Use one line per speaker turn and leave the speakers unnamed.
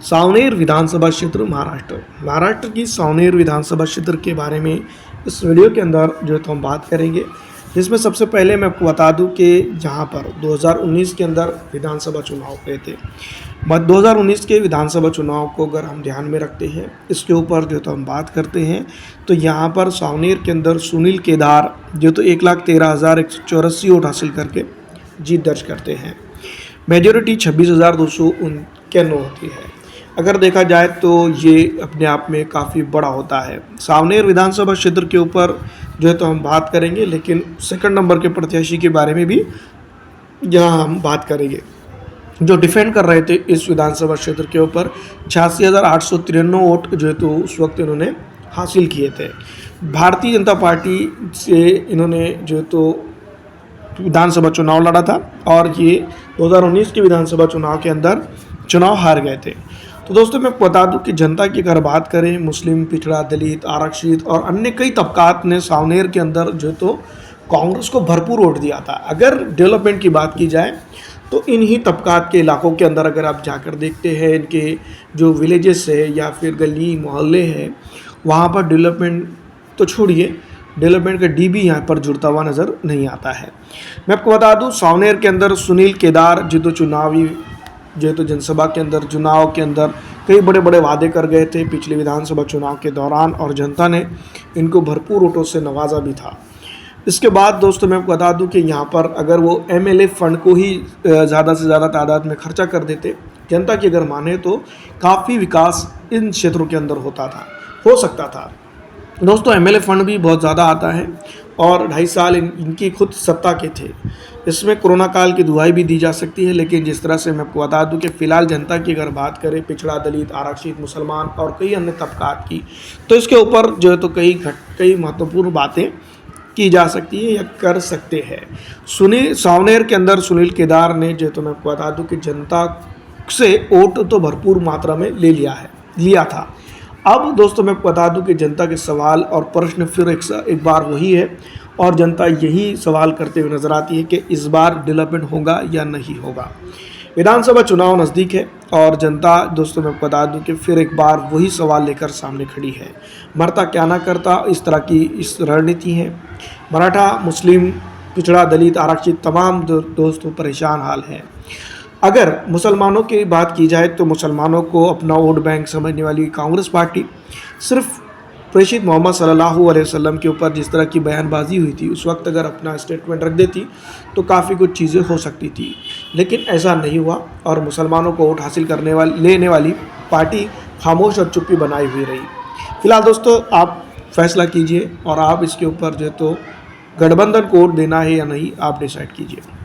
सावनेर विधानसभा क्षेत्र महाराष्ट्र की सावनेर विधानसभा क्षेत्र के बारे में इस वीडियो के अंदर जो है तो हम बात करेंगे। जिसमें सबसे पहले मैं आपको बता दूं कि जहां पर 2019 के अंदर विधानसभा चुनाव हुए थे, 2019 के विधानसभा चुनाव को अगर हम ध्यान में रखते हैं, इसके ऊपर जो तो हम बात करते हैं, तो यहां पर सावनेर के अंदर सुनील केदार जो तो 1,13,184 वोट हासिल करके जीत दर्ज करते हैं। मेजोरिटी 26,291 होती है। अगर देखा जाए तो ये अपने आप में काफ़ी बड़ा होता है। सावनेर विधानसभा क्षेत्र के ऊपर जो है तो हम बात करेंगे, लेकिन सेकंड नंबर के प्रत्याशी के बारे में भी यहाँ हम बात करेंगे। जो डिफेंड कर रहे थे इस विधानसभा क्षेत्र के ऊपर 86,893 वोट जो है तो उस वक्त इन्होंने हासिल किए थे। भारतीय जनता पार्टी से इन्होंने जो है तो विधानसभा चुनाव लड़ा था और ये 2019 के विधानसभा चुनाव के अंदर चुनाव हार गए थे। तो दोस्तों मैं बता दूं कि जनता की अगर बात करें, मुस्लिम, पिछड़ा, दलित, आरक्षित और अन्य कई तबकात ने सावनेर के अंदर जो तो कांग्रेस को भरपूर वोट दिया था। अगर डेवलपमेंट की बात की जाए तो इन्हीं तबकात के इलाकों के अंदर अगर आप जाकर देखते हैं, इनके जो विलेजेस है या फिर गली मोहल्ले हैं, वहाँ पर डेवलपमेंट तो छोड़िए, डेवलपमेंट का डी भी यहाँ पर जुड़ता हुआ नज़र नहीं आता है। मैं आपको बता दूं सावनेर के अंदर सुनील केदार जो तो चुनावी जो तो जनसभा के अंदर चुनाव के अंदर कई बड़े बड़े वादे कर गए थे पिछले विधानसभा चुनाव के दौरान, और जनता ने इनको भरपूर वोटों से नवाजा भी था। इसके बाद दोस्तों मैं आपको बता दूं कि यहाँ पर अगर वो एमएलए फंड को ही ज़्यादा से ज़्यादा तादाद में खर्चा कर देते, जनता की अगर माने तो काफ़ी विकास इन क्षेत्रों के अंदर हो सकता था। दोस्तों एमएलए फंड भी बहुत ज़्यादा आता है और 2.5 साल इनकी खुद सत्ता के थे। इसमें कोरोना काल की दुहाई भी दी जा सकती है, लेकिन जिस तरह से मैं आपको बता दूं कि फ़िलहाल जनता की अगर बात करें, पिछड़ा, दलित, आरक्षित, मुसलमान और कई अन्य तबकात की, तो इसके ऊपर जो है तो कई महत्वपूर्ण बातें की जा सकती है या कर सकते हैं। सावनेर के अंदर सुनील केदार ने जो है तो मैं आपको बता दूँ कि जनता से वोट तो भरपूर मात्रा में लिया था। अब दोस्तों मैं बता दूं कि जनता के सवाल और प्रश्न फिर एक बार वही है, और जनता यही सवाल करते हुए नजर आती है कि इस बार डेवलपमेंट होगा या नहीं होगा। विधानसभा चुनाव नज़दीक है और जनता दोस्तों मैं बता दूं कि फिर एक बार वही सवाल लेकर सामने खड़ी है। मरता क्या ना करता, इस तरह की इस रणनीति है। मराठा, मुस्लिम, पिछड़ा, दलित, आरक्षित तमाम दोस्तों परेशान हाल हैं। अगर मुसलमानों की बात की जाए तो मुसलमानों को अपना वोट बैंक समझने वाली कांग्रेस पार्टी सिर्फ प्रेषित मोहम्मद सल्लल्लाहु अलैहि वसल्लम के ऊपर जिस तरह की बयानबाजी हुई थी, उस वक्त अगर अपना स्टेटमेंट रख देती तो काफ़ी कुछ चीज़ें हो सकती थी, लेकिन ऐसा नहीं हुआ और मुसलमानों को वोट हासिल लेने वाली पार्टी खामोश और चुप्पी बनाई हुई रही। फिलहाल दोस्तों आप फैसला कीजिए और आप इसके ऊपर जो तो गठबंधन को वोट देना है या नहीं, आप डिसाइड कीजिए।